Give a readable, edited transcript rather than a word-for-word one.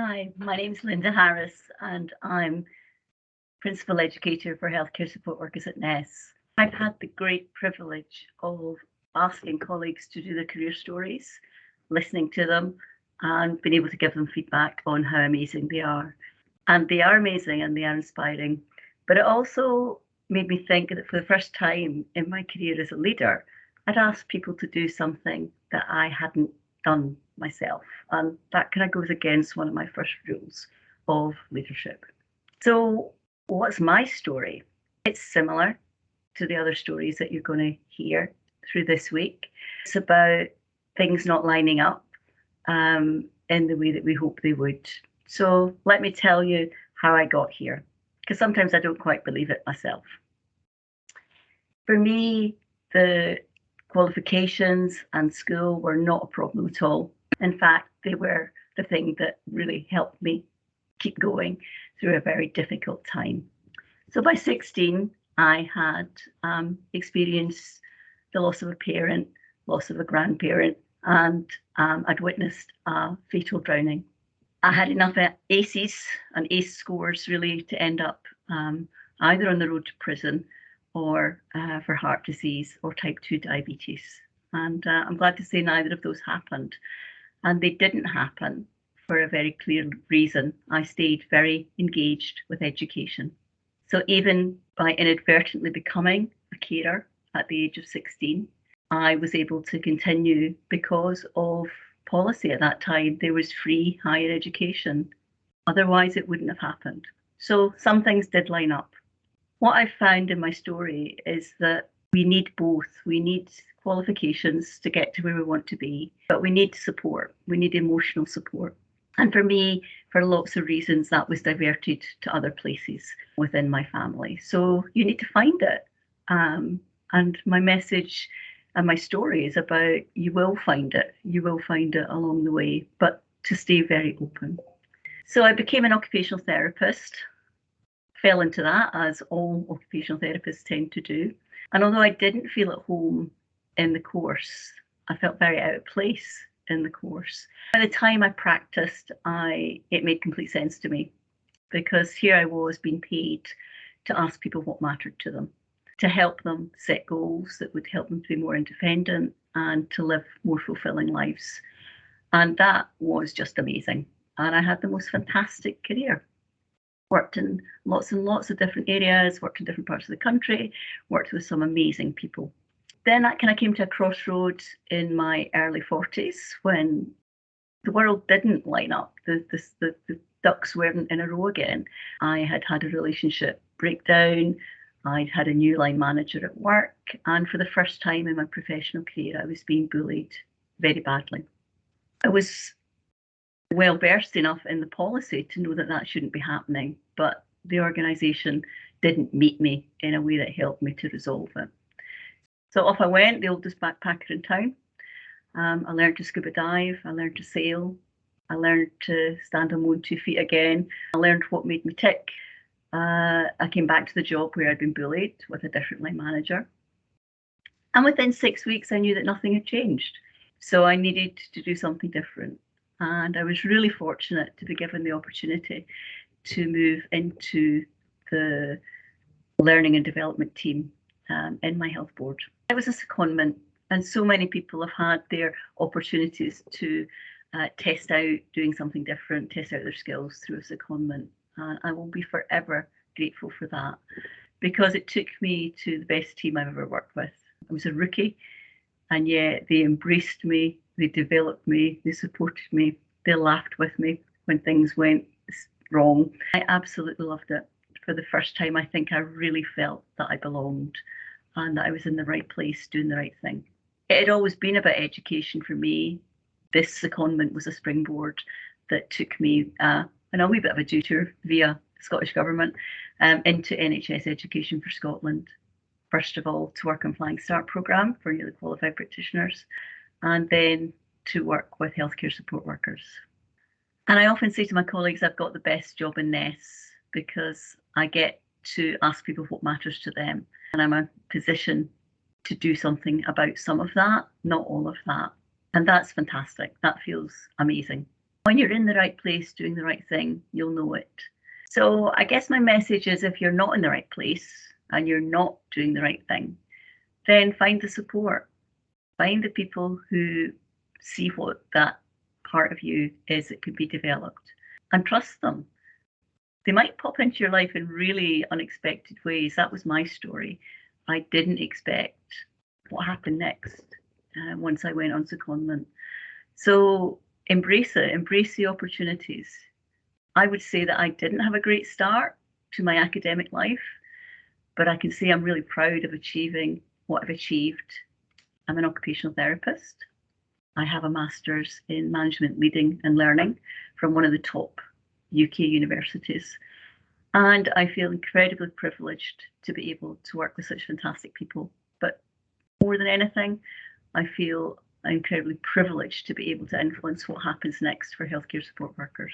Hi, my name's Linda Harris, and I'm Principal Educator for Healthcare Support Workers at NHS. I've had the great privilege of asking colleagues to do their career stories, listening to them, and being able to give them feedback on how amazing they are. And they are amazing and they are inspiring. But it also made me think that for the first time in my career as a leader, I'd asked people to do something that I hadn't done myself. And that kind of goes against one of my first rules of leadership. So, what's my story? It's similar to the other stories that you're going to hear through this week. It's about things not lining up in the way that we hope they would. So, let me tell you how I got here, because sometimes I don't quite believe it myself. For me, the qualifications and school were not a problem at all. In fact, they were the thing that really helped me keep going through a very difficult time. So by 16, I had experienced the loss of a parent, loss of a grandparent, and I'd witnessed a fatal drowning. I had enough ACEs and ACE scores really to end up either on the road to prison or for heart disease or type 2 diabetes. And I'm glad to say neither of those happened. And they didn't happen for a very clear reason. I stayed very engaged with education. So even by inadvertently becoming a carer at the age of 16, I was able to continue because of policy at that time. There was free higher education. Otherwise, it wouldn't have happened. So some things did line up. What I found in my story is that we need both. We need qualifications to get to where we want to be, but we need support. We need emotional support. And for me, for lots of reasons, that was diverted to other places within my family. So you need to find it. And my message and my story is about you will find it. You will find it along the way, but to stay very open. So I became an occupational therapist. Fell into that, as all occupational therapists tend to do. And although I didn't feel at home in the course, I felt very out of place in the course. By the time I practiced, it made complete sense to me, because here I was being paid to ask people what mattered to them, to help them set goals that would help them to be more independent and to live more fulfilling lives. And that was just amazing. And I had the most fantastic career. Worked in lots and lots of different areas, worked in different parts of the country, worked with some amazing people. Then I kind of came to a crossroads in my early 40s when the world didn't line up. The ducks weren't in a row again. I had had a relationship breakdown. I'd had a new line manager at work. And for the first time in my professional career, I was being bullied very badly. I was well versed enough in the policy to know that that shouldn't be happening, but the organisation didn't meet me in a way that helped me to resolve it. So off I went, the oldest backpacker in town. I learned to scuba dive, I learned to sail, I learned to stand on my own 2 feet again, I learned what made me tick. I came back to the job where I'd been bullied with a different line manager. And within 6 weeks, I knew that nothing had changed. So I needed to do something different. And I was really fortunate to be given the opportunity to move into the learning and development team in my health board. It was a secondment, and so many people have had their opportunities to test out doing something different, test out their skills through a secondment. I will be forever grateful for that, because it took me to the best team I've ever worked with. I was a rookie, and yet they embraced me, they developed me, they supported me, they laughed with me when things went wrong. I absolutely loved it. For the first time, I think I really felt that I belonged and that I was in the right place doing the right thing. It had always been about education for me. This secondment was a springboard that took me on a wee bit of a detour via the Scottish Government into NHS Education for Scotland. First of all, to work on Flying Start programme for newly qualified practitioners, and then to work with healthcare support workers. And I often say to my colleagues, I've got the best job in NHS because I get to ask people what matters to them. And I'm in a position to do something about some of that, not all of that. And that's fantastic. That feels amazing. When you're in the right place doing the right thing, you'll know it. So I guess my message is, if you're not in the right place and you're not doing the right thing, then find the support. Find the people who see what that part of you is that could be developed, and trust them. They might pop into your life in really unexpected ways. That was my story. I didn't expect what happened next once I went on secondment. So embrace it, embrace the opportunities. I would say that I didn't have a great start to my academic life, but I can say I'm really proud of achieving what I've achieved. I'm an occupational therapist. I have a master's in management, leading and learning from one of the top UK universities. And I feel incredibly privileged to be able to work with such fantastic people. But more than anything, I feel incredibly privileged to be able to influence what happens next for healthcare support workers.